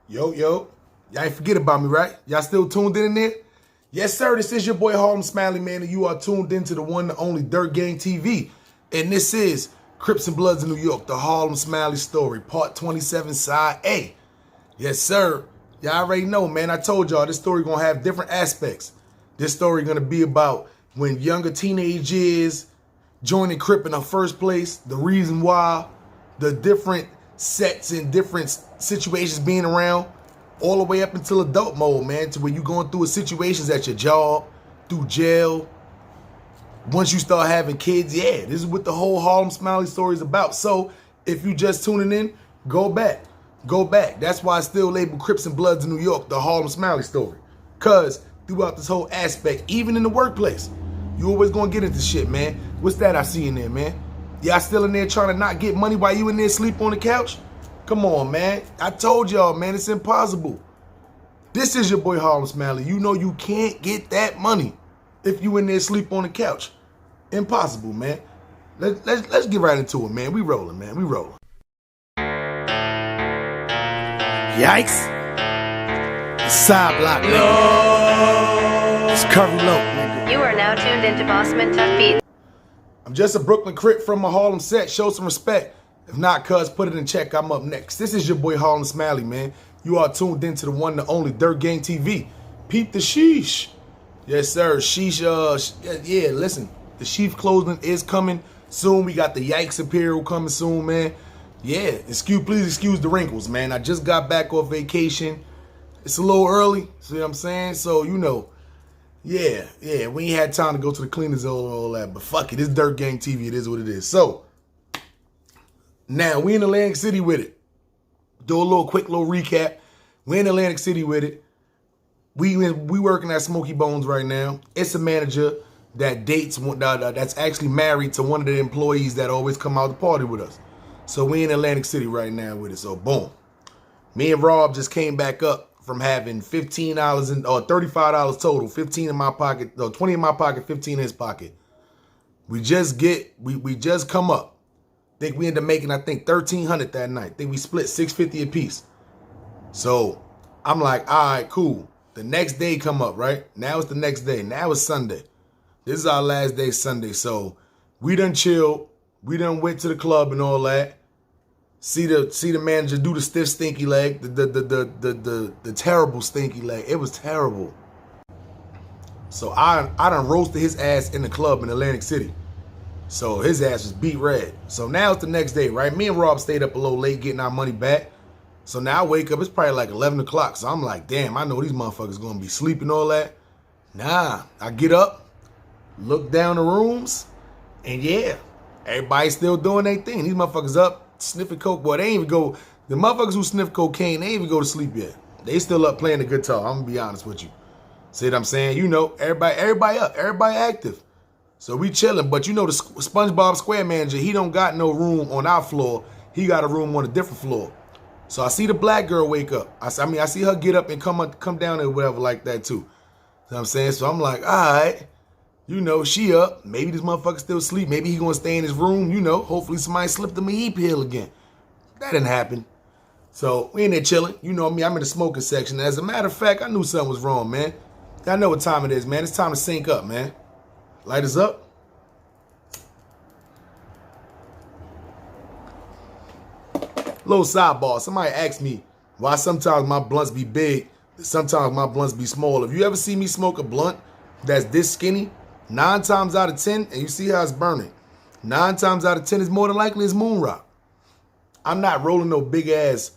Yo, y'all ain't forget about me, right? Y'all still tuned in there? Yes, sir, this is your boy Harlem Smiley, man, and you are tuned into the one and only Dirt Gang TV. And this is Crips and Bloods in New York, the Harlem Smiley Story, Part 27, Side A. Yes, sir. Y'all already know, man. I told y'all this story gonna have different aspects. This story gonna be about when younger teenage years, joining Crip in the first place, the reason why, the different sets and different situations being around, all the way up until adult mode, man, to where you going through situations at your job, through jail. Once you start having kids, yeah, this is what the whole Harlem Smiley Story is about. So if you just tuning in, go back. Go back. That's why I still label Crips and Bloods in New York the Harlem Smiley Story. Because throughout this whole aspect, even in the workplace, you always gonna get into shit, man. What's that I see in there, man? Y'all still in there trying to not get money while you in there sleep on the couch? Come on, man. I told y'all, man, it's impossible. This is your boy Harlem Smiley. You know you can't get that money if you in there sleep on the couch. Impossible, man. Let's get right into it, man. We rolling, man. We rolling. Yikes. Side block, nigga. No. It's Curry Low, nigga. You are now tuned into Bossman Tuck Beats. I'm just a Brooklyn Crip from my Harlem set. Show some respect. If not, cuz, put it in check. I'm up next. This is your boy Harlem Smiley, man. You are tuned into the one and only Dirt Gang TV. Peep the sheesh. Yes, sir. Sheesh, yeah, listen. The sheaf clothing is coming soon. We got the Yikes apparel coming soon, man. Yeah, please excuse the wrinkles, man. I just got back off vacation. It's a little early, see what I'm saying? So, you know, yeah, we ain't had time to go to the cleaning zone and all that. But fuck it, it's Dirt Gang TV. It is what it is. So, now we in Atlantic City with it. Do a quick little recap. We in Atlantic City with it. We working at Smoky Bones right now. It's a manager that dates, that's actually married to one of the employees that always come out to party with us. So we in Atlantic City right now with it. So boom. Me and Rob just came back up from having $15 or $35 total. 15 in my pocket, no, 20 in my pocket, 15 in his pocket. We just come up. Think we ended up making, I think, $1,300 that night. Think we split $650 a piece. So I'm like, all right, cool. The next day come up, right? Now it's the next day. Now it's Sunday. This is our last day, Sunday. So we done chilled. We done went to the club and all that. See the manager do the stiff stinky leg, the terrible stinky leg. It was terrible. So I done roasted his ass in the club in Atlantic City. So his ass was beat red. So now it's the next day, right? Me and Rob stayed up a little late getting our money back. So now I wake up, it's probably like 11 o'clock. So I'm like, damn, I know these motherfuckers gonna be sleeping all that. Nah, I get up, look down the rooms, and yeah, everybody's still doing their thing. These motherfuckers up, sniffing coke. Boy, they ain't even go, the motherfuckers who sniff cocaine, they ain't even go to sleep yet. They still up playing the guitar. I'm gonna be honest with you. See what I'm saying? You know, everybody up, everybody active. So we chilling, but you know the SpongeBob Square manager, he don't got no room on our floor. He got a room on a different floor. So I see the black girl wake up. I see her get up and come down or whatever like that too. You know what I'm saying? So I'm like, all right, you know, she up. Maybe this motherfucker still asleep. Maybe he gonna stay in his room, you know. Hopefully somebody slipped him a e-pill again. That didn't happen. So we in there chilling. You know me, I'm in the smoking section. As a matter of fact, I knew something was wrong, man. I know what time it is, man. It's time to sync up, man. Light us up. Little sidebar. Somebody asked me why sometimes my blunts be big, sometimes my blunts be small. If you ever see me smoke a blunt that's this skinny, 9 times out of 10, and you see how it's burning, 9 times out of 10 is more than likely it's Moon Rock. I'm not rolling no big ass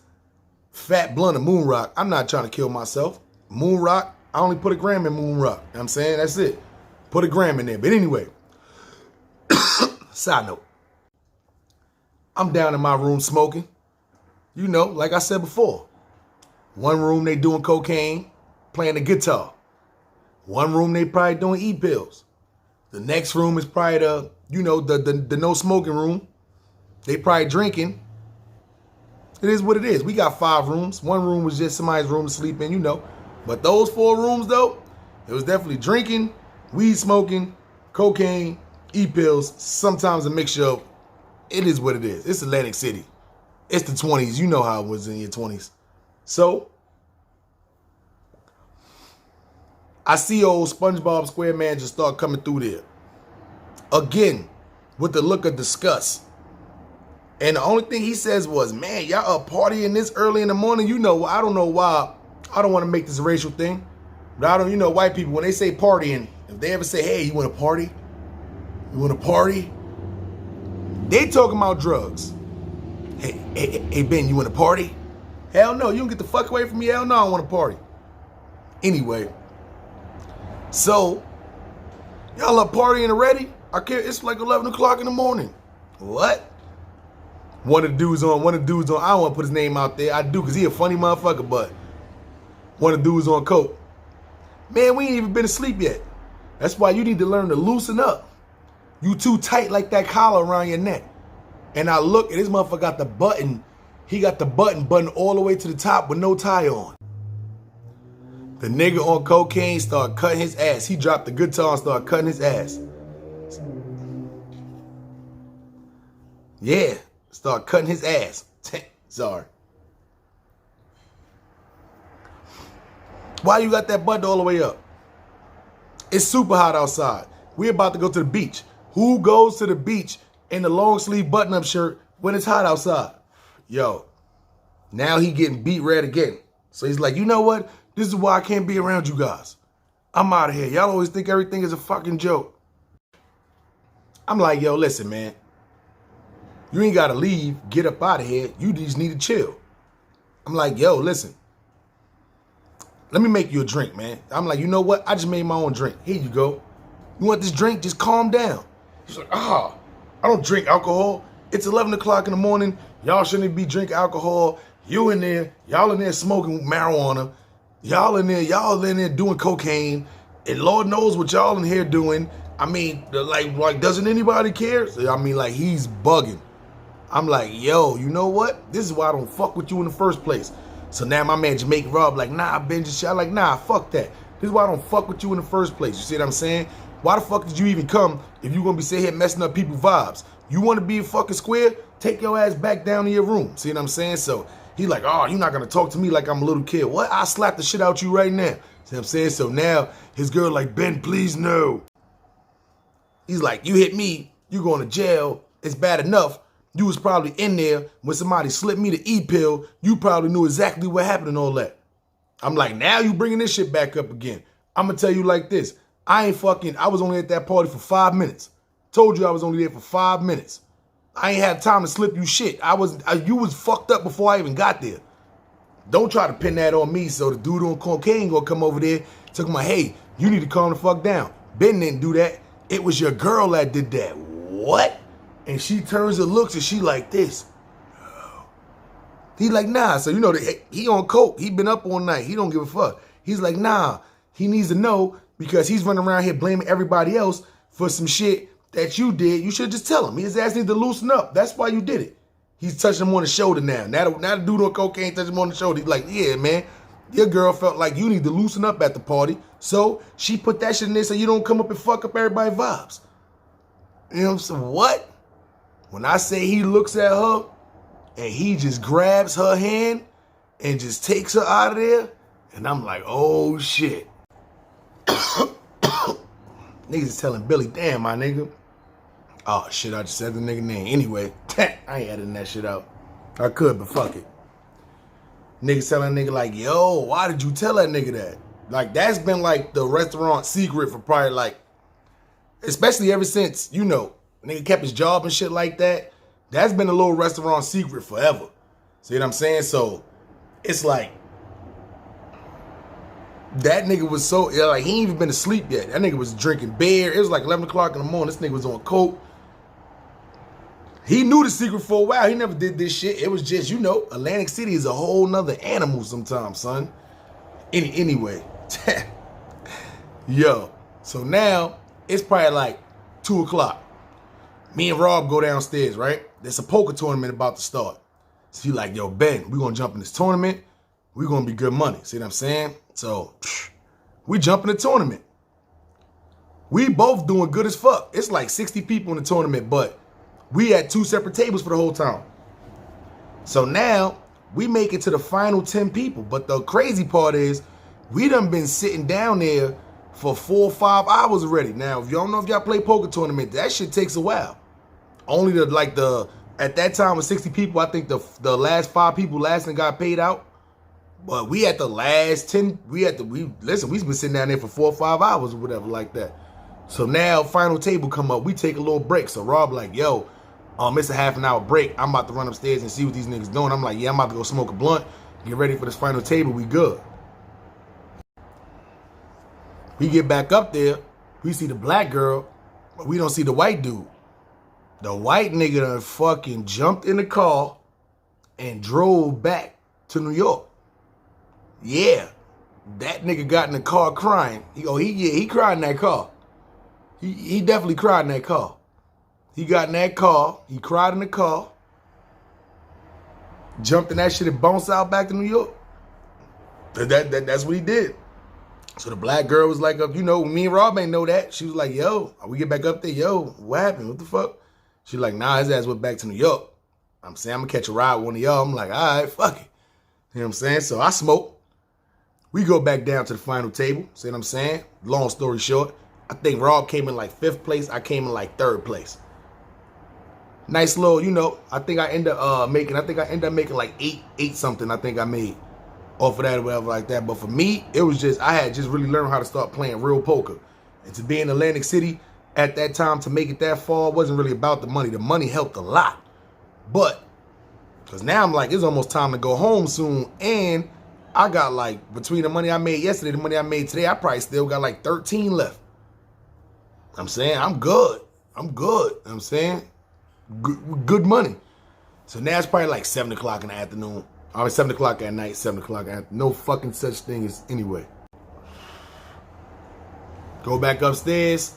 fat blunt of Moon Rock. I'm not trying to kill myself. Moon Rock, I only put a gram in Moon Rock. You know what I'm saying? That's it. Put a gram in there. But anyway, side note. I'm down in my room smoking. You know, like I said before. One room they doing cocaine, playing the guitar. One room they probably doing e-pills. The next room is probably the no smoking room. They probably drinking. It is what it is. We got 5 rooms. One room was just somebody's room to sleep in, you know. But those 4 rooms, though, it was definitely drinking, weed smoking, cocaine, e-pills, sometimes a mixture of, it is what it is. It's Atlantic City. It's the 20s. You know how it was in your 20s. So I see old SpongeBob SquareMan just start coming through there. Again, with the look of disgust. And the only thing he says was, man, y'all up partying this early in the morning. You know, I don't know why. I don't want to make this a racial thing. But I don't, you know, white people, when they say partying, if they ever say, hey, you want to party? You want to party? They talking about drugs. Hey, Ben, you want to party? Hell no, you don't get the fuck away from me. Hell no, I don't want to party. Anyway, so y'all up partying already? I can't, it's like 11 o'clock in the morning. What? One of the dudes on, I don't want to put his name out there. I do, because he a funny motherfucker, but one of the dudes on coke. Man, we ain't even been asleep yet. That's why you need to learn to loosen up. You too tight like that collar around your neck. And I look, and this motherfucker got the button. He got the button all the way to the top with no tie on. The nigga on cocaine started cutting his ass. He dropped the guitar and started cutting his ass. Yeah, start cutting his ass. Sorry. Why you got that button all the way up? It's super hot outside. We're about to go to the beach. Who goes to the beach in the long sleeve button-up shirt when it's hot outside? Yo, now he getting beat red again. So he's like, you know what? This is why I can't be around you guys. I'm out of here. Y'all always think everything is a fucking joke. I'm like, yo, listen, man. You ain't got to leave, get up out of here. You just need to chill. I'm like, yo, listen. Let me make you a drink, man. I'm like, you know what? I just made my own drink. Here you go. You want this drink? Just calm down. He's like, I don't drink alcohol. It's 11 o'clock in the morning. Y'all shouldn't be drinking alcohol. You in there. Y'all in there smoking marijuana. Y'all in there doing cocaine. And Lord knows what y'all in here doing. I mean, like, doesn't anybody care? I mean, like, he's bugging. I'm like, yo, you know what? This is why I don't fuck with you in the first place. So now my man Jamaican Rob like, nah, Ben just shot. Like, nah, fuck that. This is why I don't fuck with you in the first place. You see what I'm saying? Why the fuck did you even come if you gonna be sitting here messing up people's vibes? You wanna be a fucking square? Take your ass back down to your room. See what I'm saying? So he like, oh, you're not gonna talk to me like I'm a little kid. What? I'll slap the shit out you right now. See what I'm saying? So now his girl like, Ben, please no. He's like, you hit me, you going to jail. It's bad enough. You was probably in there when somebody slipped me the E-pill. You probably knew exactly what happened and all that. I'm like, now you bringing this shit back up again. I'm going to tell you like this. I was only at that party for 5 minutes. Told you I was only there for 5 minutes. I ain't had time to slip you shit. You was fucked up before I even got there. Don't try to pin that on me so the dude on cocaine gonna come over there talking about, hey, you need to calm the fuck down. Ben didn't do that. It was your girl that did that. What? And she turns and looks and she like this. He like, nah. So you know, he on coke. He been up all night. He don't give a fuck. He's like, nah. He needs to know because he's running around here blaming everybody else for some shit that you did. You should just tell him. His ass needs to loosen up. That's why you did it. He's touching him on the shoulder now. Now the dude on cocaine touching him on the shoulder. He's like, yeah, man. Your girl felt like you need to loosen up at the party. So she put that shit in there so you don't come up and fuck up everybody's vibes. You know what I'm saying? What? When I say he looks at her and he just grabs her hand and just takes her out of there, and I'm like, oh shit. Niggas is telling Billy, damn, my nigga. Oh shit, I just said the nigga name. Anyway, I ain't editing that shit out. I could, but fuck it. Niggas telling a nigga like, yo, why did you tell that nigga that? Like, that's been like the restaurant secret for probably like, especially ever since, you know, nigga kept his job and shit like that. That's been a little restaurant secret forever. See what I'm saying? So it's like, that nigga was so, like, he ain't even been asleep yet. That nigga was drinking beer. It was like 11 o'clock in the morning. This nigga was on coke. He knew the secret for a while. He never did this shit. It was just, you know, Atlantic City is a whole nother animal sometimes, son. Anyway. Yo. So now, it's probably like 2 o'clock. Me and Rob go downstairs, right? There's a poker tournament about to start. So he like, yo, Ben, we gonna jump in this tournament. We gonna be good money. See what I'm saying? So, we jump in the tournament. We both doing good as fuck. It's like 60 people in the tournament, but we had 2 separate tables for the whole time. So now, we make it to the final 10 people. But the crazy part is, we done been sitting down there for 4 or 5 hours already. Now, if y'all don't know if y'all play poker tournament, that shit takes a while. Only at that time with 60 people, I think the last 5 people got paid out. But we at the last 10, we've been sitting down there for 4 or 5 hours or whatever like that. So now final table come up, we take a little break. So Rob like, yo, it's a half an hour break. I'm about to run upstairs and see what these niggas doing. I'm like, yeah, I'm about to go smoke a blunt, get ready for this final table, we good. We get back up there, we see the black girl, but we don't see the white dude. The white nigga done fucking jumped in the car and drove back to New York. Yeah, that nigga got in the car crying. He cried in that car. He definitely cried in that car. He got in that car, he cried in the car, jumped in that shit and bounced out back to New York. That's what he did. So the black girl was like, me and Rob ain't know that. She was like, yo, we get back up there, yo, what happened? What the fuck? She like, nah, his ass went back to New York. I'm saying, I'm gonna catch a ride with one of y'all. I'm like, all right, fuck it. You know what I'm saying? So I smoke. We go back down to the final table. See what I'm saying? Long story short, I think Rob came in like 5th place. I came in like 3rd place. Nice little, I think I end up making like eight something. I think I made off of that or whatever like that. But for me, it was just, I had just really learned how to start playing real poker. And to be in Atlantic City at that time, to make it that far, wasn't really about the money. The money helped a lot. But, because now I'm like, it's almost time to go home soon. And I got like, between the money I made yesterday, the money I made today, I probably still got like 13 left. I'm saying, I'm good. You know what I'm saying? Good money. So now it's probably like 7 o'clock in the afternoon. 7 o'clock at night, 7 o'clock at no fucking such thing as anyway. Go back upstairs.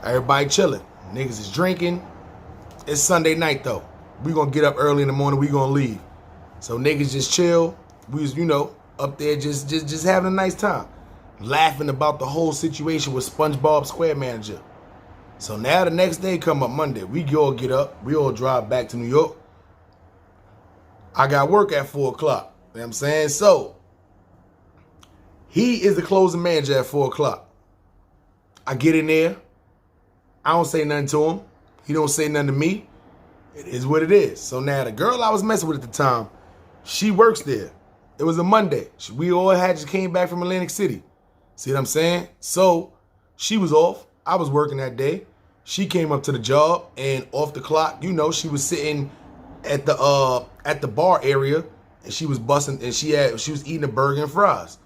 Everybody chilling. Niggas is drinking. It's Sunday night though. We gonna get up early in the morning. We gonna leave. So niggas just chill. We was, up there just having a nice time. Laughing about the whole situation with SpongeBob Square Manager. So now the next day come up Monday. We all get up. We all drive back to New York. I got work at 4 o'clock. You know what I'm saying? So, he is the closing manager at 4 o'clock. I get in there. I don't say nothing to him. He don't say nothing to me. It is what it is. So now the girl I was messing with at the time, she works there. It was a Monday. We all had just came back from Atlantic City. See what I'm saying? So, she was off. I was working that day. She came up to the job and off the clock, she was sitting at the bar area and she was busting and she was eating a burger and fries.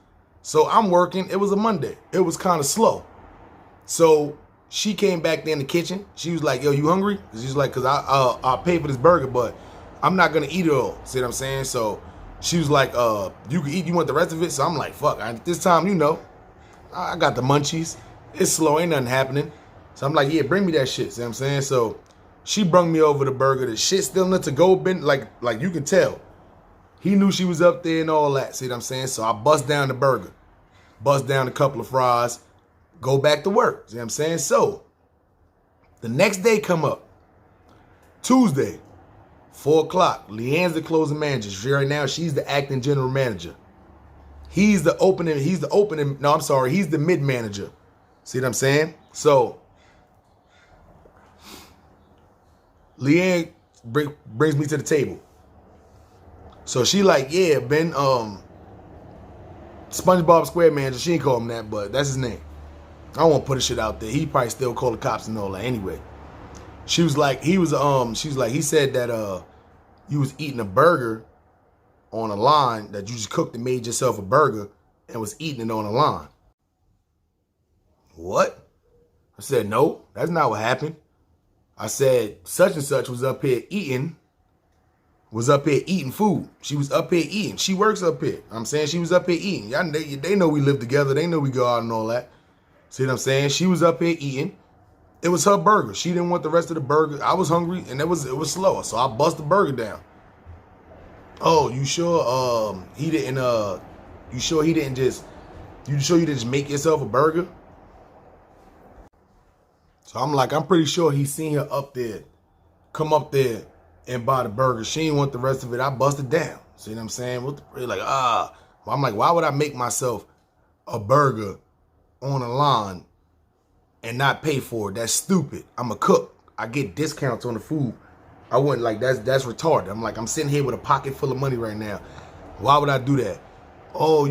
So I'm working. It was a Monday. It was kind of slow. So she came back there in the kitchen. She was like, yo, you hungry? She's like, cause I'll pay for this burger, but I'm not gonna eat it all. See what I'm saying? So she was like, you can eat, you want the rest of it? So I'm like, fuck, at this time, I got the munchies. It's slow, ain't nothing happening. So I'm like, yeah, bring me that shit. See what I'm saying? So she brung me over the burger. The shit still in the to-go bin, like you can tell. He knew she was up there and all that. See what I'm saying? So I bust down the burger. Bust down a couple of fries. Go back to work. See what I'm saying? So the next day come up. Tuesday, 4 o'clock. Leanne's the closing manager. Right now, she's the acting general manager. He's the mid manager. See what I'm saying? So Leanne brings me to the table. So she like, yeah, Ben, SpongeBob Square Manager. She ain't call him that, but that's his name. I don't want to put his shit out there. He probably still call the cops and all that anyway. She was like, he said that you was eating a burger on a line, that you just cooked and made yourself a burger and was eating it on a line. What? I said, no, that's not what happened. I said, such and such was up here eating food. She was up here eating. She works up here. I'm saying she was up here eating. Y'all, they know we live together. They know we go out and all that. See what I'm saying? She was up here eating. It was her burger. She didn't want the rest of the burger. I was hungry and it was slower. So I bust the burger down. Oh, you sure you sure you didn't just make yourself a burger? So I'm like, I'm pretty sure he seen her up there, come up there and buy the burger. She didn't want the rest of it. I busted down. See what I'm saying? I'm like, well, I'm like, why would I make myself a burger on a line and not pay for it. That's stupid. I'm a cook. I get discounts on the food. I wouldn't like that's retarded. I'm like, I'm sitting here with a pocket full of money right now. Why would I do that? Oh,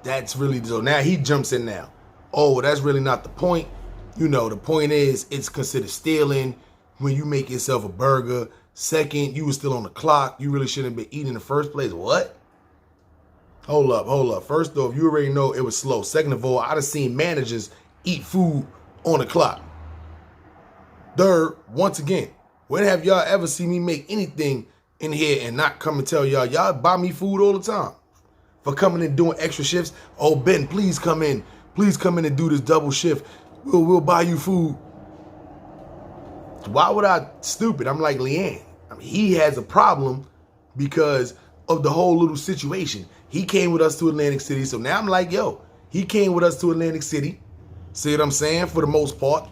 that's really, so now he jumps in now. Oh, that's really not the point. The point is it's considered stealing when you make yourself a burger. Second, you were still on the clock. You really shouldn't have been eating in the first place. What? Hold up. First off, you already know it was slow. Second of all, I'd have seen managers eat food on the clock. Third, once again, when have y'all ever seen me make anything in here and not come and tell y'all buy me food all the time for coming and doing extra shifts? Oh, Ben, please come in. Please come in and do this double shift. We'll buy you food. Why would I? Stupid. I'm like Leanne. I mean, he has a problem because of the whole little situation. He came with us to Atlantic City. So now I'm like, yo, he came with us to Atlantic City. See what I'm saying? For the most part.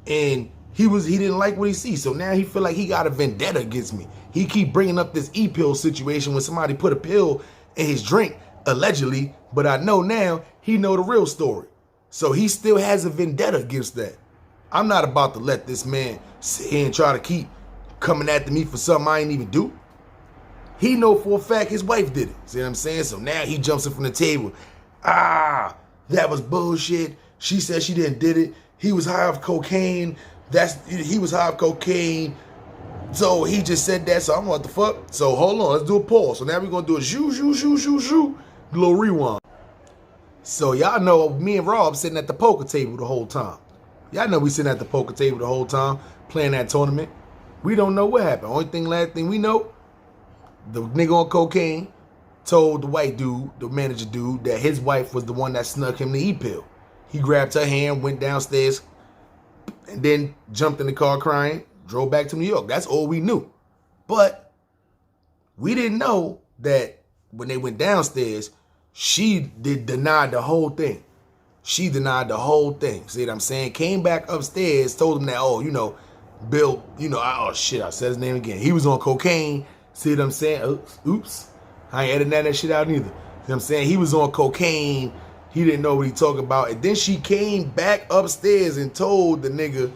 And he didn't like what he sees. So now he feel like he got a vendetta against me. He keep bringing up this e-pill situation when somebody put a pill in his drink, allegedly. But I know now he know the real story. So he still has a vendetta against that. I'm not about to let this man sit here and try to keep coming after me for something I ain't even do. He know for a fact his wife did it. See what I'm saying? So now he jumps in from the table. That was bullshit. She said she didn't did it. He was high off cocaine. He was high off cocaine. So he just said that. So I'm like, what the fuck? So hold on, let's do a pause. So now we're gonna do a shoo. Little rewind. So y'all know me and Rob sitting at the poker table the whole time. Y'all know we sitting at the poker table the whole time playing that tournament. We don't know what happened. Last thing we know, the nigga on cocaine told the white dude, the manager dude, that his wife was the one that snuck him the e-pill. He grabbed her hand, went downstairs, and then jumped in the car crying, drove back to New York. That's all we knew. But we didn't know that when they went downstairs, she denied the whole thing. She denied the whole thing. See what I'm saying? Came back upstairs, told him that, Bill, I said his name again. He was on cocaine. See what I'm saying? Oops. I ain't editing that shit out neither. See what I'm saying? He was on cocaine. He didn't know what he talking about. And then she came back upstairs and told the nigga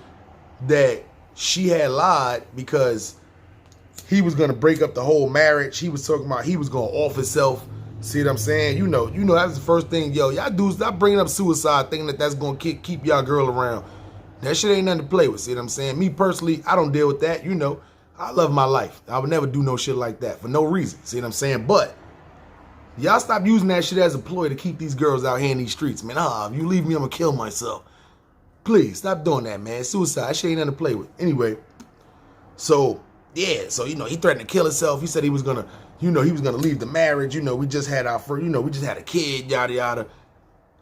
that she had lied because he was going to break up the whole marriage. He was talking about he was going to off himself. See what I'm saying? That's the first thing. Yo, y'all dudes, stop bringing up suicide thinking that that's going to keep y'all girl around. That shit ain't nothing to play with. See what I'm saying? Me personally, I don't deal with that. I love my life. I would never do no shit like that for no reason. See what I'm saying? But y'all stop using that shit as a ploy to keep these girls out here in these streets, man. If you leave me, I'm going to kill myself. Please, stop doing that, man. Suicide, that shit ain't nothing to play with. Anyway, so, yeah. So, he threatened to kill himself. He said he was going to, he was going to leave the marriage. We just had our first, we just had a kid, yada, yada.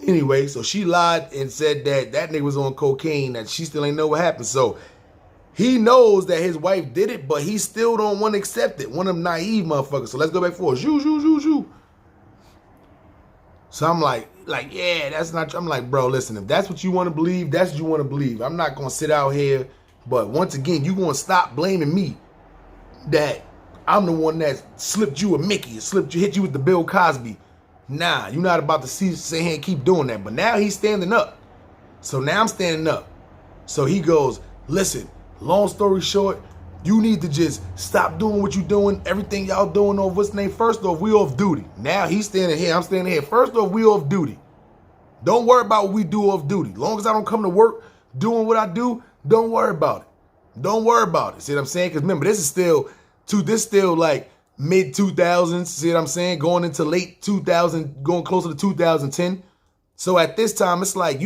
Anyway, so she lied and said that nigga was on cocaine, that she still ain't know what happened. So he knows that his wife did it, but he still don't want to accept it. One of them naive motherfuckers. So let's go back forward. Shoo. So I'm like, yeah, that's not true. I'm like, bro, listen, if that's what you want to believe, that's what you want to believe. I'm not going to sit out here. But once again, you going to stop blaming me that I'm the one that slipped you a Mickey, hit you with the Bill Cosby. Nah, you're not about to sit here and keep doing that. But now he's standing up. So now I'm standing up. So he goes, listen, long story short, you need to just stop doing what you're doing. Everything y'all doing over what's name. First off, we off duty. Now he's standing here. I'm standing here. First off, we off duty. Don't worry about what we do off duty. As long as I don't come to work doing what I do, don't worry about it. Don't worry about it. See what I'm saying? Because remember, this is still like mid 2000s. See what I'm saying? Going into late 2000, going closer to 2010. So at this time, it's like,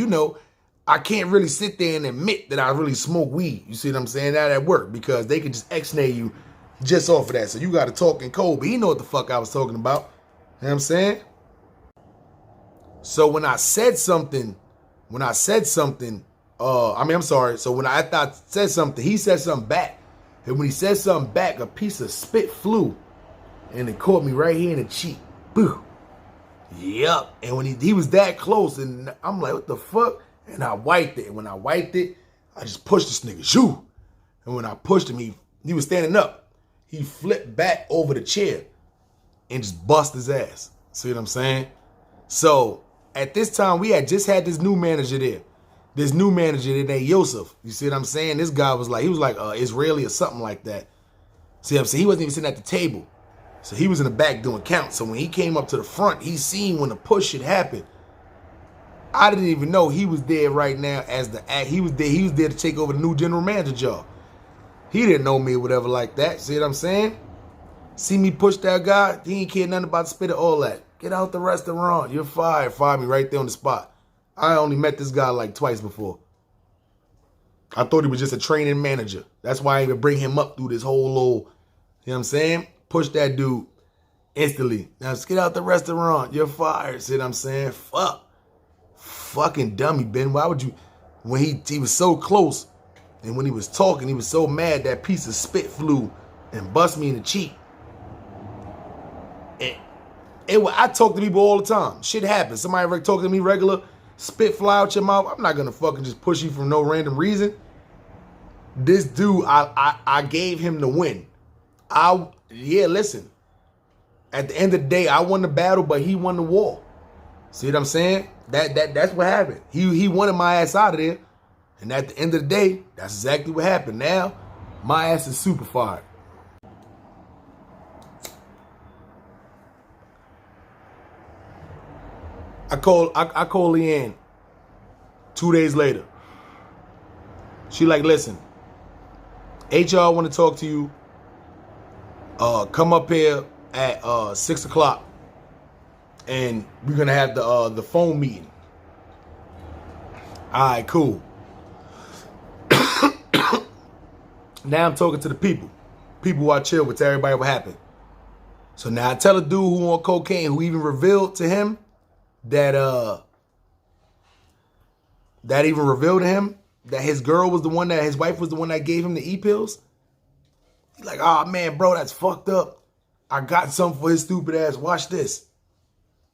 I can't really sit there and admit that I really smoke weed. You see what I'm saying? That at work, because they can just X-nay you just off of that. So you got to talk in code, but he know what the fuck I was talking about. You know what I'm saying? So when I said something, So when I said something, he said something back. And when he said something back, a piece of spit flew and it caught me right here in the cheek. Boo. Yup. And when he was that close, and I'm like, what the fuck? And I wiped it. And when I wiped it, I just pushed this nigga. Shoo. And when I pushed him, he was standing up. He flipped back over the chair and just bust his ass. See what I'm saying? So at this time, we had just had this new manager there. This new manager named Yosef. You see what I'm saying? This guy was like, he was like Israeli or something like that. See what I'm saying? He wasn't even sitting at the table. So he was in the back doing counts. So when he came up to the front, he seen when the push had happened. I didn't even know he was there right now as the act. He was there to take over the new general manager job. He didn't know me or whatever like that. See what I'm saying? See me push that guy? He ain't care nothing about the spit or all that. Get out the restaurant. You're fired. Fired me right there on the spot. I only met this guy like twice before. I thought he was just a training manager. That's why I even bring him up through this whole little, you know what I'm saying? Push that dude instantly. Now, just get out the restaurant. You're fired. See what I'm saying? Fuck. Fucking dummy, Ben. Why would you? When he was so close, and when he was talking, he was so mad that piece of spit flew and bust me in the cheek. I talk to people all the time. Shit happens. Somebody talking to me regular, spit fly out your mouth. I'm not gonna fucking just push you for no random reason. This dude, I gave him the win. Listen. At the end of the day, I won the battle, but he won the war. See what I'm saying? That's what happened. He wanted my ass out of there. And at the end of the day, that's exactly what happened. Now, my ass is super fired. I call Leanne 2 days later. She like, listen, HR want to talk to you. Come up here at 6 o'clock, and we're gonna have the phone meeting. All right, cool. Now I'm talking to the people who I chill with, tell everybody what happened. So now I tell a dude who on cocaine, who even revealed to him that his girl was the one that, his wife was the one that gave him the E-pills. He's like, oh man, bro, that's fucked up. I got something for his stupid ass. Watch this.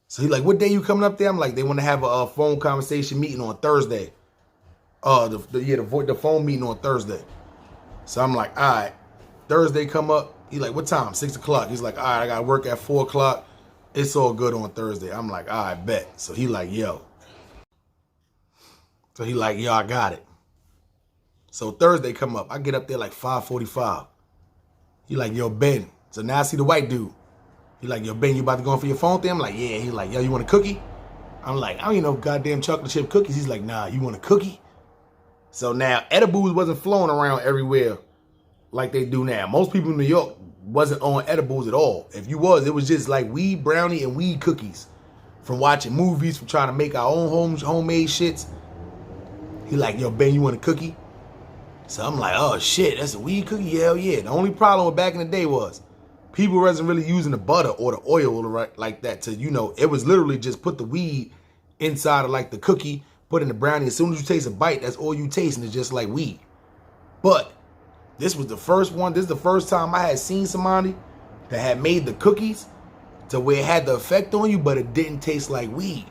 So he's like, what day you coming up there? I'm like, they want to have a phone conversation meeting on Thursday. The phone meeting on Thursday. So I'm like, all right. Thursday come up. He's like, what time? 6 o'clock. He's like, all right, I got to work at 4 o'clock. It's all good on Thursday. I'm like, all right, bet. So he like, yo. I got it. So Thursday come up. I get up there like 5:45. He like, yo, Ben. So now I see the white dude. He like, yo, Ben, you about to go in for your phone thing? I'm like, yeah. He like, yo, you want a cookie? I'm like, I don't even know goddamn chocolate chip cookies. He's like, nah, you want a cookie? So now edibles wasn't flowing around everywhere like they do now. Most people in New York wasn't on edibles at all. If you was, it was just like weed brownie and weed cookies. From watching movies, from trying to make our own homemade shits. He like, yo, Ben, you want a cookie? So I'm like, oh shit, that's a weed cookie? Hell yeah. The only problem with back in the day was people wasn't really using the butter or the oil like that to, it was literally just put the weed inside of like the cookie, put in the brownie. As soon as you taste a bite, that's all you taste, and it's just like weed. But this was the first one. This is the first time I had seen somebody that had made the cookies to where it had the effect on you, but it didn't taste like weed.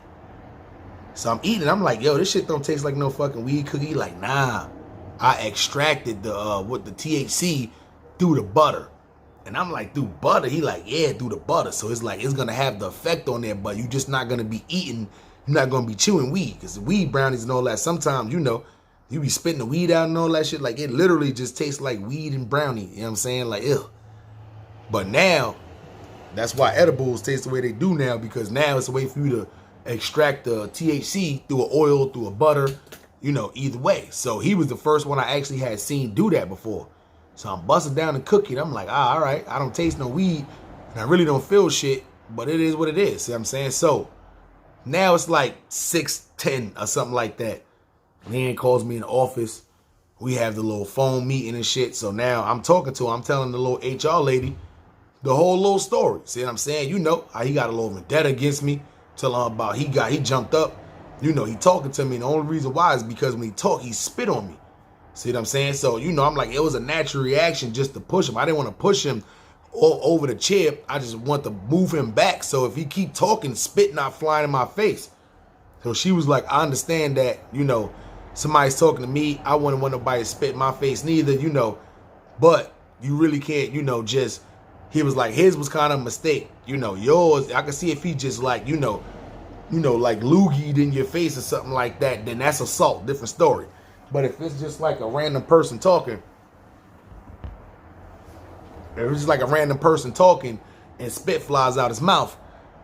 So I'm eating. I'm like, yo, this shit don't taste like no fucking weed cookie. Like, nah. I extracted the THC through the butter. And I'm like, through butter? He like, yeah, through the butter. So it's like, it's going to have the effect on there, but you're just not going to be eating, you're not going to be chewing weed. Because the weed brownies and all that, sometimes, you be spitting the weed out and all that shit. Like, it literally just tastes like weed and brownie. You know what I'm saying? Like, ew. But now, that's why edibles taste the way they do now, because now it's a way for you to extract the THC through an oil, through a butter, either way. So he was the first one I actually had seen do that before. So I'm busting down the cookie, and I'm like, all right, I don't taste no weed, and I really don't feel shit, but it is what it is. See what I'm saying? So now it's like 6:10 or something like that. Leanne calls me in the office. We have the little phone meeting and shit. So now I'm talking to her. I'm telling the little HR lady the whole little story. See what I'm saying? How he got a little vendetta against me. Telling her about he jumped up. He talking to me. And the only reason why is because when he talked, he spit on me. See what I'm saying? So, I'm like, it was a natural reaction just to push him. I didn't want to push him all over the chair. I just want to move him back. So if he keep talking, spit not flying in my face. So she was like, I understand that, somebody's talking to me. I wouldn't want nobody to spit in my face neither, but you really can't, he was like, his was kind of a mistake. Yours, I can see if he just like, you know, like loogied in your face or something like that, then that's assault, different story. But if it's just like a random person talking, and spit flies out his mouth,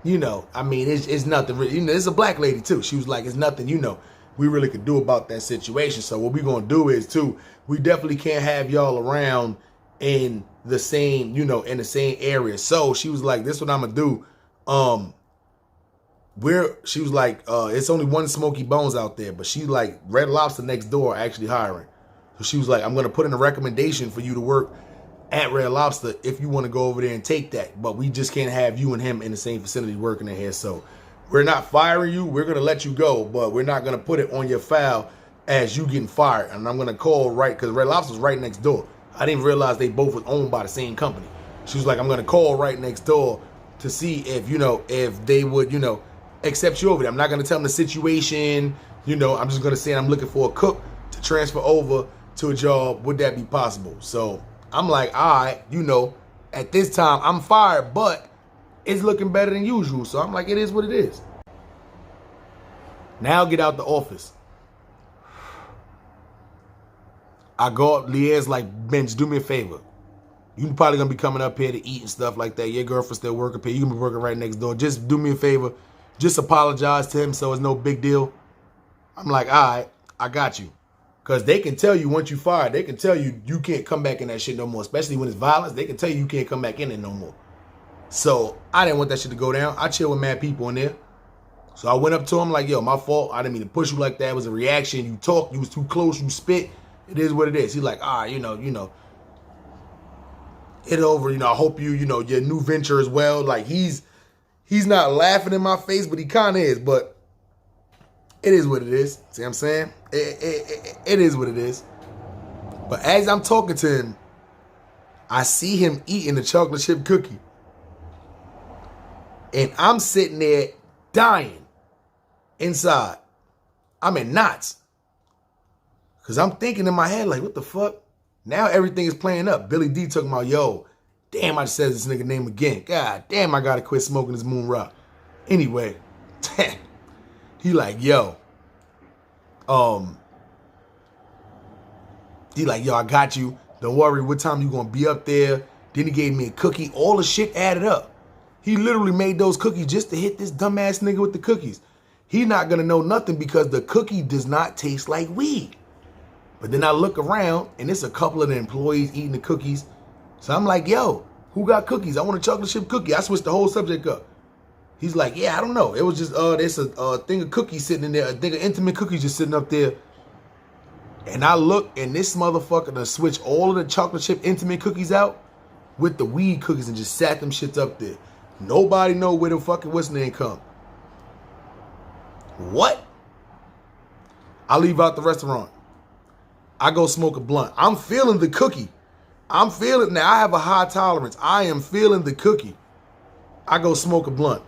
you know, I mean, it's nothing really, you know, it's a black lady too. She was like, it's nothing, you know, we really could do about that situation. So what we're going to do is too, we definitely can't have y'all around in the same, you know, in the same area. So she was like, this is what I'm going to do. She was like, it's only one Smoky Bones out there, but she like Red Lobster next door actually hiring. So she was like, I'm going to put in a recommendation for you to work at Red Lobster if you want to go over there and take that. But we just can't have you and him in the same facility working in here. So we're not firing you. We're going to let you go, but we're not going to put it on your file as you getting fired. And I'm going to call because Red Lobster's right next door. I didn't realize they both was owned by the same company. She was like, I'm going to call right next door to see if, you know, if they would, you know, accept you over there. I'm not going to tell them the situation. You know, I'm just going to say I'm looking for a cook to transfer over to a job. Would that be possible? So I'm like, all right, you know, at this time I'm fired, but it's looking better than usual. So I'm like, it is what it is. Now get out the office. I go up, Leanne's like, Benj, do me a favor. You probably gonna be coming up here to eat and stuff like that. Your girlfriend's still working up here. You gonna be working right next door. Just do me a favor. Just apologize to him so it's no big deal. I'm like, all right, I got you. Because they can tell you once you fired, they can tell you you can't come back in that shit no more. Especially when it's violence, they can tell you can't come back in it no more. So I didn't want that shit to go down. I chill with mad people in there. So I went up to him like, yo, my fault. I didn't mean to push you like that. It was a reaction. You talked, you was too close, you spit. It is what it is. He's like, all right, you know. It over, you know, I hope you know, your new venture as well. Like he's not laughing in my face, but he kind of is. But it is what it is. See what I'm saying? It is what it is. But as I'm talking to him, I see him eating the chocolate chip cookie. And I'm sitting there dying inside. I'm in knots. Because I'm thinking in my head, like, what the fuck? Now everything is playing up. Billy D talking about, yo, damn, I just said this nigga name again. God damn, I gotta quit smoking this moon rock. Anyway, he like, yo, I got you. Don't worry, what time you gonna be up there? Then he gave me a cookie. All the shit added up. He literally made those cookies just to hit this dumbass nigga with the cookies. He not gonna know nothing because the cookie does not taste like weed. But then I look around and it's a couple of the employees eating the cookies. So I'm like, yo, who got cookies? I want a chocolate chip cookie. I switched the whole subject up. He's like, yeah, I don't know. It was just, there's a thing of cookies sitting in there. A thing of intimate cookies just sitting up there. And I look and this motherfucker done switched all of the chocolate chip intimate cookies out with the weed cookies and just sat them shits up there. Nobody know where the fucking what's name come. What? I leave out the restaurant. I go smoke a blunt. I'm feeling the cookie. I'm feeling, now I have a high tolerance. I am feeling the cookie. I go smoke a blunt.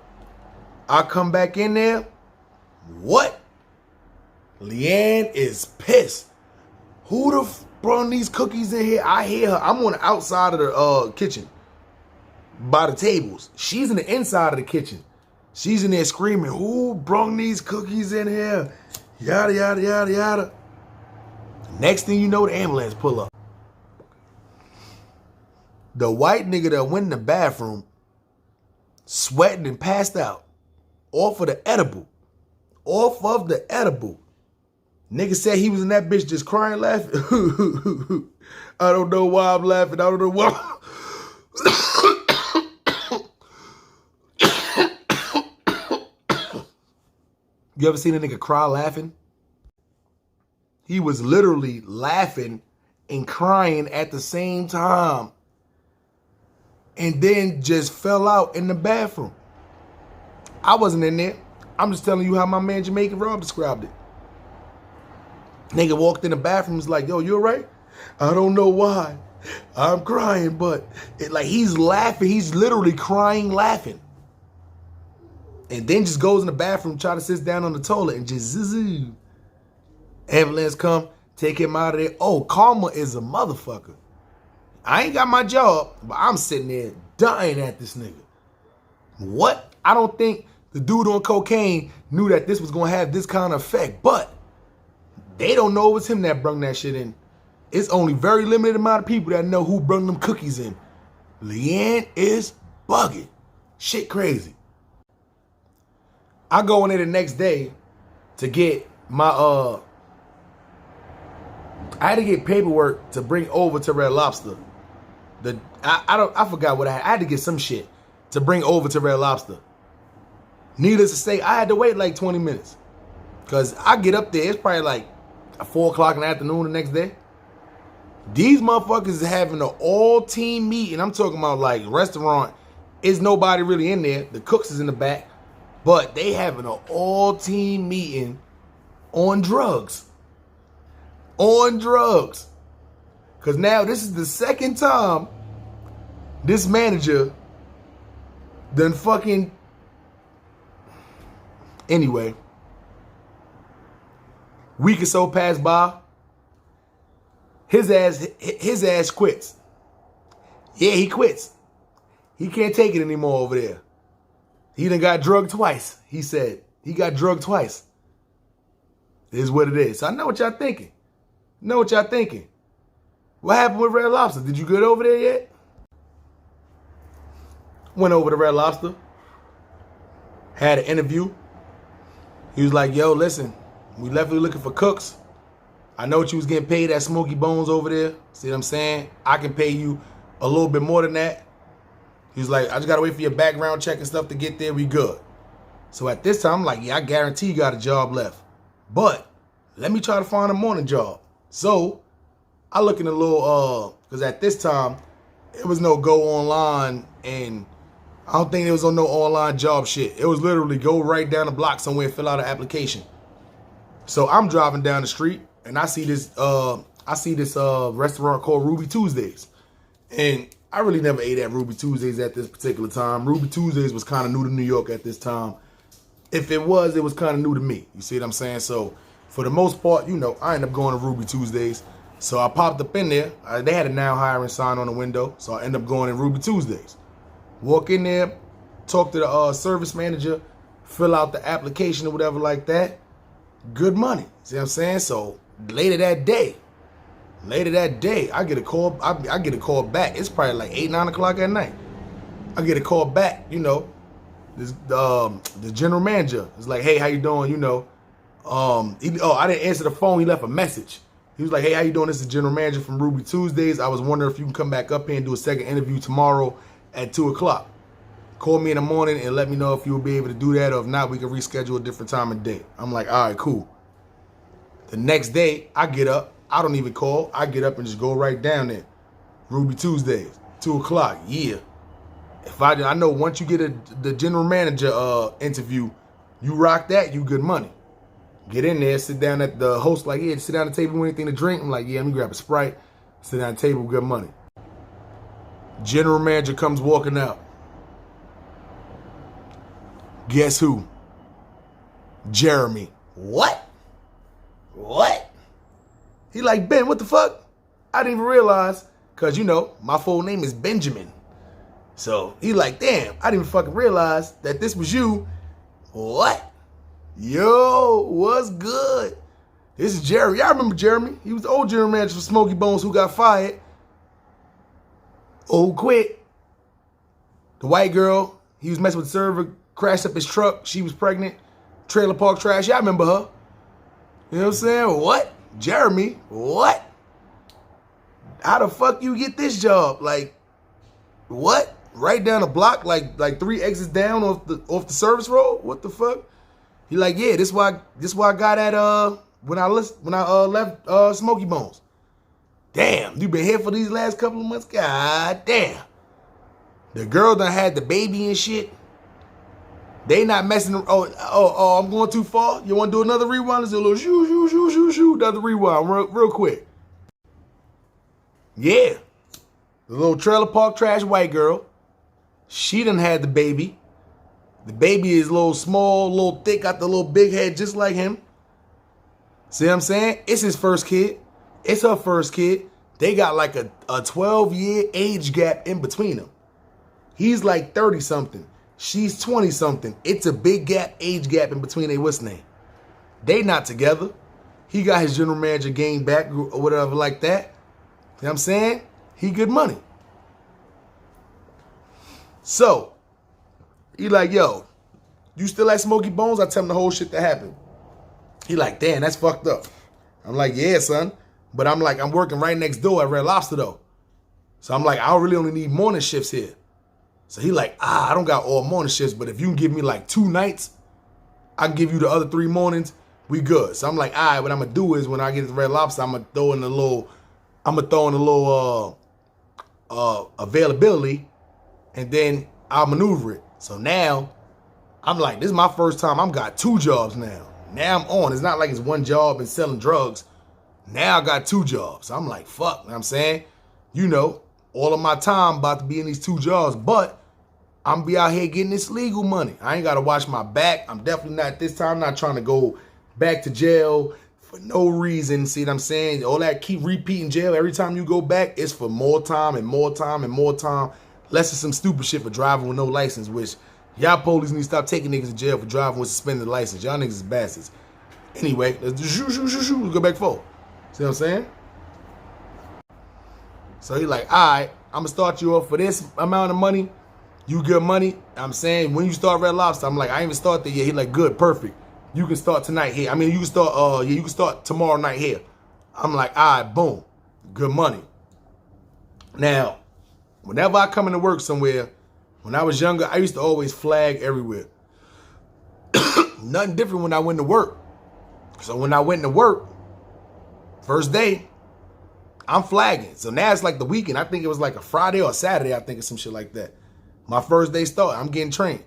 I come back in there. What? Leanne is pissed. Who the brought these cookies in here? I hear her. I'm on the outside of the kitchen by the tables. She's in the inside of the kitchen. She's in there screaming, who brought these cookies in here? Yada, yada, yada, yada. Next thing you know, the ambulance pull up. The white nigga that went in the bathroom, sweating and passed out, off of the edible. Off of the edible. Nigga said he was in that bitch just crying, laughing. I don't know why I'm laughing. I don't know why. You ever seen a nigga cry laughing? He was literally laughing and crying at the same time. And then just fell out in the bathroom. I wasn't in there. I'm just telling you how my man Jamaican Rob described it. Nigga walked in the bathroom, was like, yo, you all right? I don't know why. I'm crying, but like he's laughing. He's literally crying, laughing. And then just goes in the bathroom, try to sit down on the toilet and just zzz. Ambulance come, take him out of there. Oh, karma is a motherfucker. I ain't got my job, but I'm sitting there dying at this nigga. What? I don't think The dude on cocaine knew that this was going to have this kind of effect, but they don't know it was him that brung that shit in. It's only very limited amount of people that know who brung them cookies in. Leanne is bugging. Shit crazy. I go in there the next day to get my, I had to get paperwork to bring over to Red Lobster. I forgot what I had to get some shit to bring over to Red Lobster. Needless to say, I had to wait like 20 minutes. Because I get up there, it's probably like 4 o'clock in the afternoon the next day. These motherfuckers is having an all-team meeting. I'm talking about like restaurant. Is nobody really in there. The cooks is in the back. But they having an all-team meeting on drugs. On drugs. Because now this is the second time this manager done fucking... Anyway. Week or so passed by. His ass quits. Yeah, he quits. He can't take it anymore over there. He done got drugged twice, he said. He got drugged twice. It is what it is. So I know what y'all thinking. What happened with Red Lobster? Did you get over there yet? Went over to Red Lobster. Had an interview. He was like, yo, listen, we left you looking for cooks. I know what you was getting paid at Smoky Bones over there. See what I'm saying? I can pay you a little bit more than that. He was like, I just got to wait for your background check and stuff to get there. We good. So at this time, I'm like, yeah, I guarantee you got a job left. But let me try to find a morning job. So I look in a little, because at this time, it was no go online, and I don't think it was on no online job shit. It was literally go right down the block somewhere and fill out an application. So I'm driving down the street, and I see this restaurant called Ruby Tuesdays. And I really never ate at Ruby Tuesdays at this particular time. Ruby Tuesdays was kind of new to New York at this time. If it was kind of new to me. You see what I'm saying? So for the most part, you know, I ended up going to Ruby Tuesdays. So I popped up in there. They had a now hiring sign on the window. So I ended up going in Ruby Tuesdays. Walk in there, talk to the service manager, fill out the application or whatever like that. Good money. See what I'm saying? So later that day, I get a call. I get a call back. It's probably like 8, 9 o'clock at night. I get a call back. You know, the general manager is like, "Hey, how you doing?" You know, I didn't answer the phone. He left a message. He was like, "Hey, how you doing? This is the general manager from Ruby Tuesdays. I was wondering if you can come back up here and do a second interview tomorrow at 2 o'clock. Call me in the morning and let me know if you will be able to do that, or if not, we can reschedule a different time and date." I'm like, all right, cool. The next day, I get up. I don't even call. I get up and just go right down there. Ruby Tuesdays, 2 o'clock. Yeah. If I know once you get the general manager interview, you rock that, you good money. Get in there, sit down at the host, like, yeah, sit down at the table, anything to drink. I'm like, yeah, let me grab a Sprite. Sit down at the table, good money. General manager comes walking out. Guess who? Jeremy. What? He like, Ben, what the fuck? I didn't even realize, because, you know, my full name is Benjamin. So he like, damn, I didn't even fucking realize that this was you. What? Yo, what's good? This is Jeremy. I remember Jeremy. He was the old general manager for Smoky Bones who got fired. Who quit. The white girl, he was messing with the server, crashed up his truck. She was pregnant. Trailer park trash. Yeah, I remember her. You know what I'm saying? What? Jeremy? What? How the fuck you get this job? Like, what? Right down the block, like 3 exits down off the service road? What the fuck? He like, yeah, this why I got at when I left Smoky Bones. Damn, you been here for these last couple of months? God damn. The girl done had the baby and shit. They not messing. Oh, I'm going too far. You want to do another rewind? Let's do a little shoo, another rewind real quick. Yeah. The little trailer park trash white girl. She done had the baby. The baby is a little small, a little thick, got the little big head just like him. See what I'm saying? It's his first kid. It's her first kid. They got like a 12-year age gap in between them. He's like 30-something. She's 20 something. It's a big gap, age gap in between they what's name. They not together. He got his general manager game back or whatever like that. You know what I'm saying? He good money. So, he like, yo, you still at Smokey Bones? I tell him the whole shit that happened. He like, damn, that's fucked up. I'm like, yeah, son. But I'm like, I'm working right next door at Red Lobster, though. So I'm like, I really only need morning shifts here. So he like, I don't got all morning shifts, but if you can give me like 2 nights, I can give you the other 3 mornings, we good. So I'm like, all right, what I'm going to do is when I get to Red Lobster, I'm going to throw in a little availability, and then I'll maneuver it. So now, I'm like, this is my first time. I've got 2 jobs now. Now I'm on. It's not like it's 1 job and selling drugs. Now I got 2 jobs. So I'm like, fuck, you know what I'm saying? You know, all of my time about to be in these 2 jobs, but I'm be out here getting this legal money. I ain't got to watch my back. I'm definitely not this time. I'm not trying to go back to jail for no reason. See what I'm saying? All that keep repeating jail. Every time you go back, it's for more time and more time and more time. Less of some stupid shit for driving with no license, which y'all police need to stop taking niggas to jail for driving with suspended license. Y'all niggas is bastards. Anyway, let's go back forward. See what I'm saying? So he like, all right, I'm going to start you off for this amount of money. You good money. I'm saying when you start Red Lobster, I'm like, I ain't even start there yet. He like, good, perfect. You can start tonight here. I mean, you can start, you can start tomorrow night here. I'm like, all right, boom, good money. Now, whenever I come into work somewhere, when I was younger, I used to always flag everywhere. Nothing different when I went to work. So when I went to work, first day, I'm flagging. So now it's like the weekend. I think it was like a Friday or a Saturday. I think it's some shit like that. My first day start, I'm getting trained.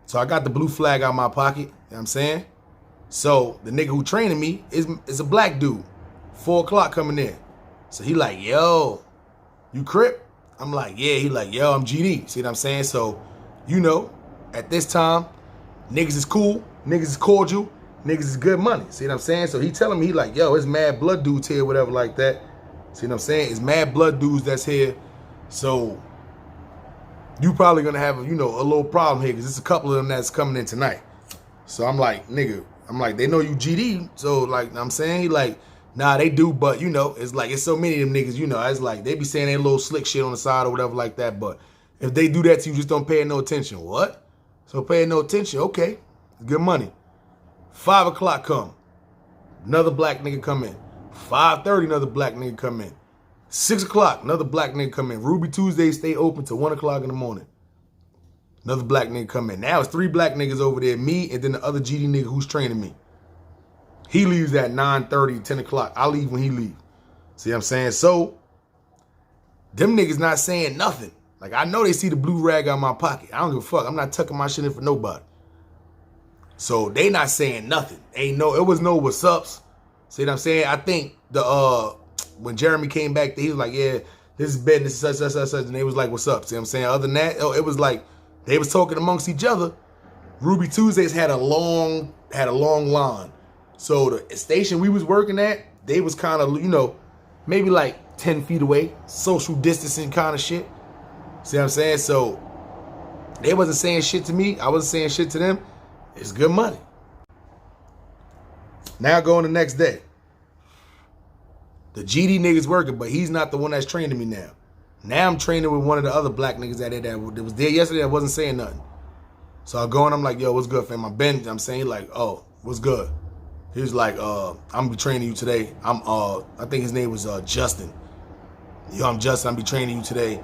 So I got the blue flag out of my pocket, you know what I'm saying? So the nigga who training me is a black dude, 4 o'clock coming in. So he like, yo, you Crip? I'm like, yeah. He like, yo, I'm GD. See what I'm saying? So, you know, at this time, niggas is cool, niggas is cordial, niggas is good money. See what I'm saying? So he telling me, he like, yo, it's mad blood dudes here, whatever like that. See what I'm saying? It's mad blood dudes that's here. So you probably gonna have, you know, a little problem here because there's a couple of them that's coming in tonight. So I'm like, nigga, I'm like, they know you GD. So like, I'm saying, he like, nah, they do, but you know, it's like, it's so many of them niggas, you know, it's like, they be saying they little slick shit on the side or whatever like that, but if they do that to you, just don't pay no attention. What? So paying no attention, okay, good money. 5 o'clock come, another black nigga come in. 5:30, another black nigga come in. 6 o'clock, another black nigga come in. Ruby Tuesdays stay open till 1 o'clock in the morning. Another black nigga come in. Now it's 3 black niggas over there, me and then the other GD nigga who's training me. He leaves at 9:30, 10 o'clock. I leave when he leave. See what I'm saying? So, them niggas not saying nothing. Like, I know they see the blue rag out of my pocket. I don't give a fuck. I'm not tucking my shit in for nobody. So, they not saying nothing. It was no what's ups. See what I'm saying? I think when Jeremy came back, he was like, yeah, this is bad, this is such, and they was like, what's up? See what I'm saying? Other than that, it was like, they was talking amongst each other. Ruby Tuesdays had a long line. So the station we was working at, they was kind of, you know, maybe like 10 feet away, social distancing kind of shit. See what I'm saying? So they wasn't saying shit to me. I wasn't saying shit to them. It's good money. Now going the next day. The GD nigga's working, but he's not the one that's training me now. Now I'm training with one of the other black niggas that was there yesterday that wasn't saying nothing. So I go and I'm like, yo, what's good, fam? I'm saying, like, oh, what's good? He was like, I'm gonna be training you today. I think his name was Justin. Yo, I'm Justin, I'm be training you today.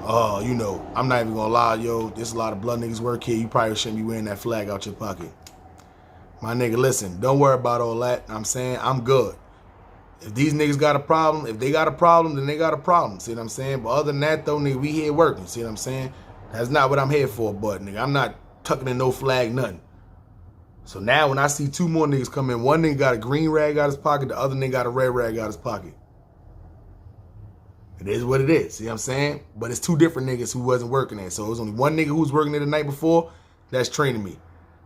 You know, I'm not even gonna lie, yo, there's a lot of blood niggas work here. You probably shouldn't be wearing that flag out your pocket. My nigga, listen, don't worry about all that. I'm saying, I'm good. If these niggas got a problem, if they got a problem, then they got a problem. See what I'm saying? But other than that, though, nigga, we here working. See what I'm saying? That's not what I'm here for, but, nigga, I'm not tucking in no flag, nothing. So now when I see 2 more niggas come in, one nigga got a green rag out his pocket, the other nigga got a red rag out his pocket. It is what it is. See what I'm saying? But it's 2 different niggas who wasn't working there. So it was only one nigga who was working there the night before that's training me.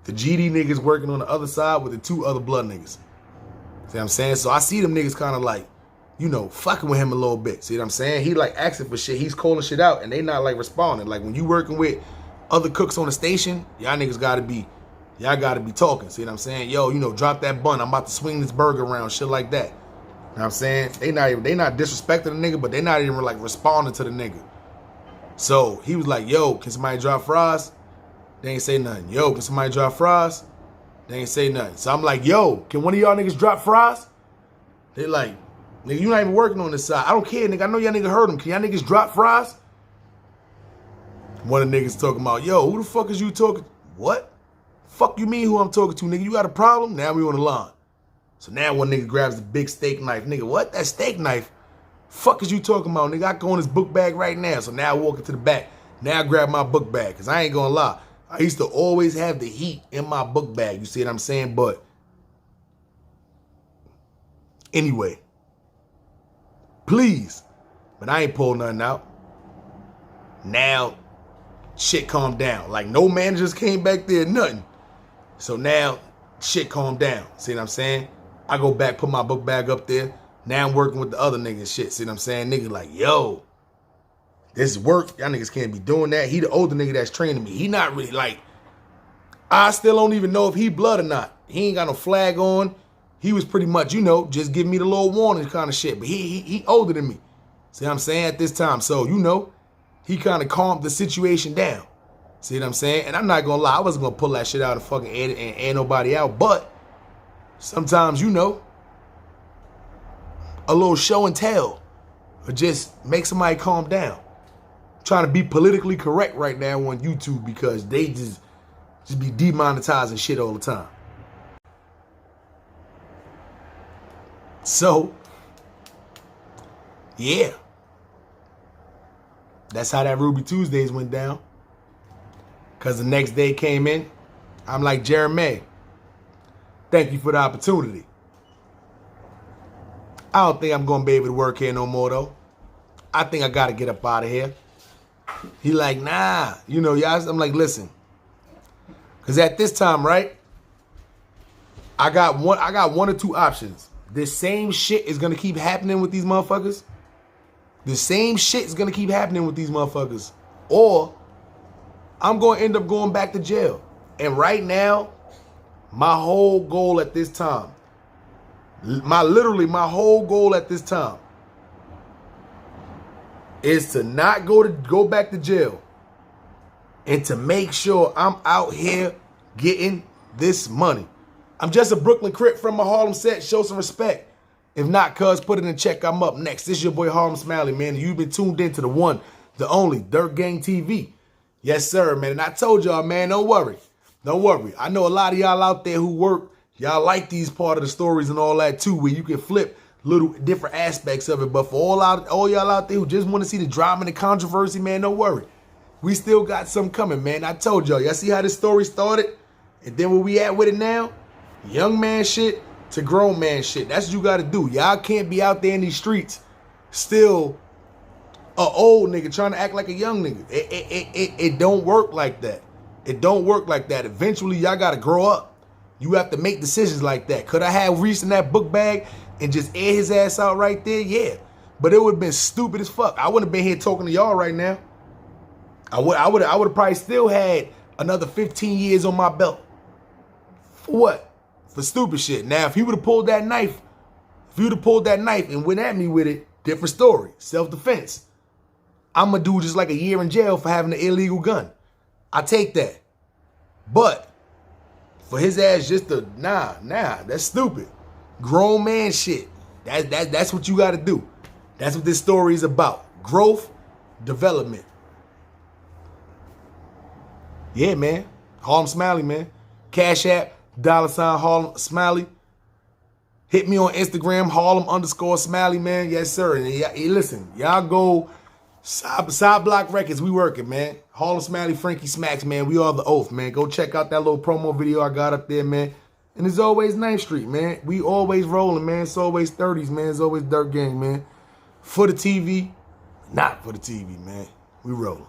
The GD niggas working on the other side with the 2 other blood niggas. See what I'm saying? So I see them niggas kind of like, you know, fucking with him a little bit. See what I'm saying? He like asking for shit. He's calling shit out and they not like responding. Like when you working with other cooks on the station, y'all niggas gotta be talking. See what I'm saying? Yo, you know, drop that bun. I'm about to swing this burger around, shit like that. You know what I'm saying? They not disrespecting the nigga, but they not even like responding to the nigga. So he was like, yo, can somebody drop fries? They ain't say nothing. Yo, can somebody drop fries? They ain't say nothing. So I'm like, yo, can one of y'all niggas drop fries? They like, nigga, you not even working on this side. I don't care, nigga. I know y'all niggas heard them. Can y'all niggas drop fries? One of the niggas talking about, yo, who the fuck is you talking? What? Fuck you mean who I'm talking to, nigga? You got a problem? Now we on the line. So now one nigga grabs the big steak knife. Nigga, what? That steak knife? Fuck is you talking about, nigga? I go in this book bag right now. So now I walk into the back. Now I grab my book bag. Because I ain't gonna lie. I used to always have the heat in my book bag. You see what I'm saying? But anyway. Please. But I ain't pulled nothing out. Now, shit calmed down. Like, no managers came back there, nothing. So now, shit calmed down. See what I'm saying? I go back, put my book bag up there. Now I'm working with the other niggas shit. See what I'm saying? Nigga like, yo, this is work. Y'all niggas can't be doing that. He the older nigga that's training me. He not really like, I still don't even know if he blood or not. He ain't got no flag on. He was pretty much, you know, just giving me the little warning kind of shit. But he older than me. See what I'm saying? At this time. So, you know, he kind of calmed the situation down. See what I'm saying? And I'm not going to lie. I wasn't going to pull that shit out and fucking air nobody out. But sometimes, you know, a little show and tell or just make somebody calm down. I'm trying to be politically correct right now on YouTube because they just be demonetizing shit all the time. So, yeah. That's how that Ruby Tuesdays went down. Because the next day came in, I'm like, Jeremy, thank you for the opportunity. I don't think I'm going to be able to work here no more, though. I think I got to get up out of here. He like, nah. You know, y'all, I'm like, listen. Because at this time, right, I got one or two options. This same shit is going to keep happening with these motherfuckers. The same shit is going to keep happening with these motherfuckers. Or I'm going to end up going back to jail. And right now, my whole goal at this time, literally my whole goal at this time is to not go back to jail and to make sure I'm out here getting this money. I'm just a Brooklyn Crip from my Harlem set. Show some respect. If not, cuz, put it in check. I'm up next. This is your boy Harlem Smiley, man. And you've been tuned in to the one, the only Dirt Gang TV. Yes, sir, man. And I told y'all, man, don't worry. Don't worry. I know a lot of y'all out there who work. Y'all like these part of the stories and all that too, where you can flip little different aspects of it. But for all y'all out there who just want to see the drama and the controversy, man, don't worry. We still got something coming, man. I told y'all. Y'all see how this story started? And then where we at with it now? Young man shit to grown man shit. That's what you got to do. Y'all can't be out there in these streets still a old nigga trying to act like a young nigga. It don't work like that. It don't work like that. Eventually, y'all got to grow up. You have to make decisions like that. Could I have reached in that book bag and just air his ass out right there? Yeah. But it would have been stupid as fuck. I wouldn't have been here talking to y'all right now. I would have probably still had another 15 years on my belt. For what? For stupid shit. Now, if he would have pulled that knife, and went at me with it, different story. Self-defense. I'm going to do just like a year in jail for having an illegal gun. I take that. But for his ass just to, nah, that's stupid. Grown man shit. That's what you got to do. That's what this story is about. Growth, development. Yeah, man. Harlem Smiley, man. Cash App, $ Harlem Smiley. Hit me on Instagram, Harlem_Smiley, man. Yes, sir. And listen, y'all go side block records. We working, man. Harlem Smiley, Frankie Smaccz, man. We are the oath, man. Go check out that little promo video I got up there, man. And it's always 9th Street, man. We always rolling, man. It's always 30s, man. It's always Dirt Gang, man. For the TV, not for the TV, man. We rolling.